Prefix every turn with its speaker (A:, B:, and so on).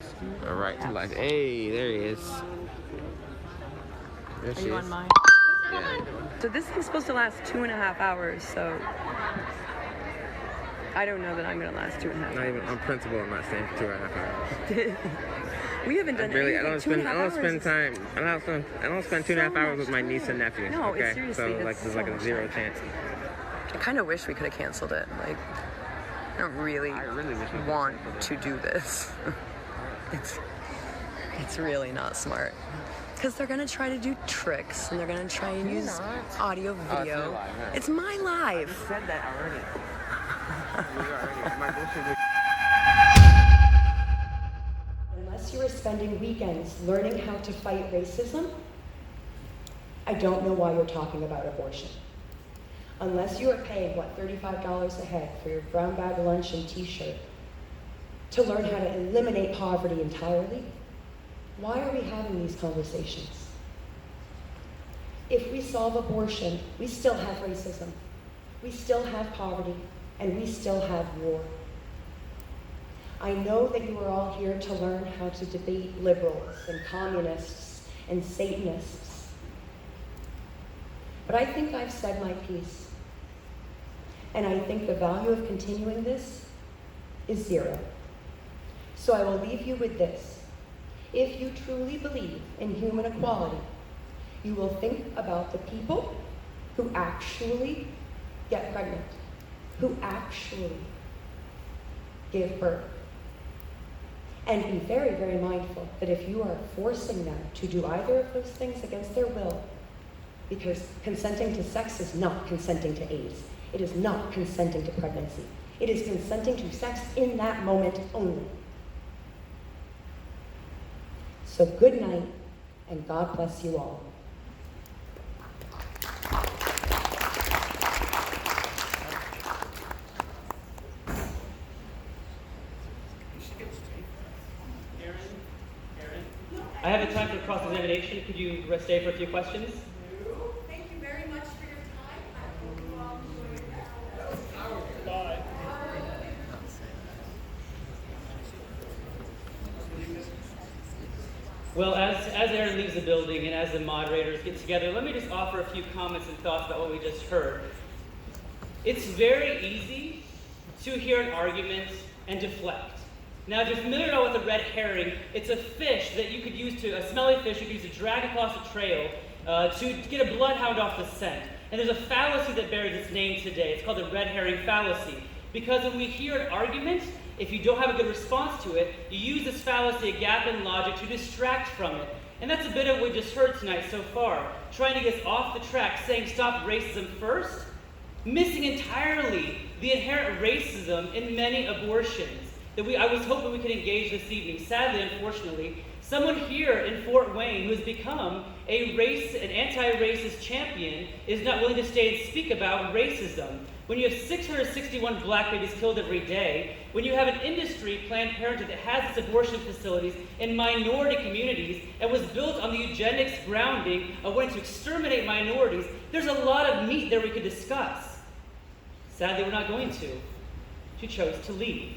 A: A right to life. Hey, there he is. There
B: Are you on mine?
A: Yeah.
B: So this thing's supposed to last 2.5 hours, so I don't know that I'm gonna last 2.5 hours.
A: Not even on principle, I'm not staying for 2.5 hours.
B: We haven't done anything.
A: I don't spend time. I don't spend 2.5 hours with my niece and nephew.
B: No,
A: okay?
B: it's seriously.
A: So like there's like a zero chance.
B: I kind of wish we could have canceled it. Like, I don't really,
A: wish we
B: want to do this. It's really not smart. Because they're going to try to do tricks, and they're going to try and use audio, video. It's my live.
A: I said that already. My bullshit.
C: Unless you are spending weekends learning how to fight racism, I don't know why you're talking about abortion. Unless you are paying, $35 a head for your brown bag lunch and t-shirt to learn how to eliminate poverty entirely, why are we having these conversations? If we solve abortion, we still have racism, we still have poverty, and we still have war. I know that you are all here to learn how to debate liberals and communists and Satanists. But I think I've said my piece. And I think the value of continuing this is zero. So I will leave you with this. If you truly believe in human equality, you will think about the people who actually get pregnant, who actually give birth. And be very, very mindful that if you are forcing them to do either of those things against their will, because consenting to sex is not consenting to AIDS. It is not consenting to pregnancy. It is consenting to sex in that moment only. So good night, and God bless you all.
D: I have a time for cross-examination. Could you stay for a few questions?
E: Thank you very much for your time. I hope you all enjoyed that. Bye.
D: Well, as Erin leaves the building and as the moderators get together, let me just offer a few comments and thoughts about what we just heard. It's very easy to hear an argument and deflect. Now, if you're familiar at all with a red herring, it's a fish that you could use a smelly fish you could use to drag across a trail to get a bloodhound off the scent. And there's a fallacy that bears its name today. It's called the red herring fallacy. Because when we hear an argument, if you don't have a good response to it, you use this fallacy, a gap in logic, to distract from it. And that's a bit of what we just heard tonight so far, trying to get us off the track, saying stop racism first, missing entirely the inherent racism in many abortions that I was hoping we could engage this evening. Sadly, unfortunately, someone here in Fort Wayne who has become an anti-racist champion is not willing to stay and speak about racism. When you have 661 black babies killed every day, when you have an industry, Planned Parenthood, that has its abortion facilities in minority communities and was built on the eugenics grounding of wanting to exterminate minorities, there's a lot of meat there we could discuss. Sadly, we're not going to. She chose to leave.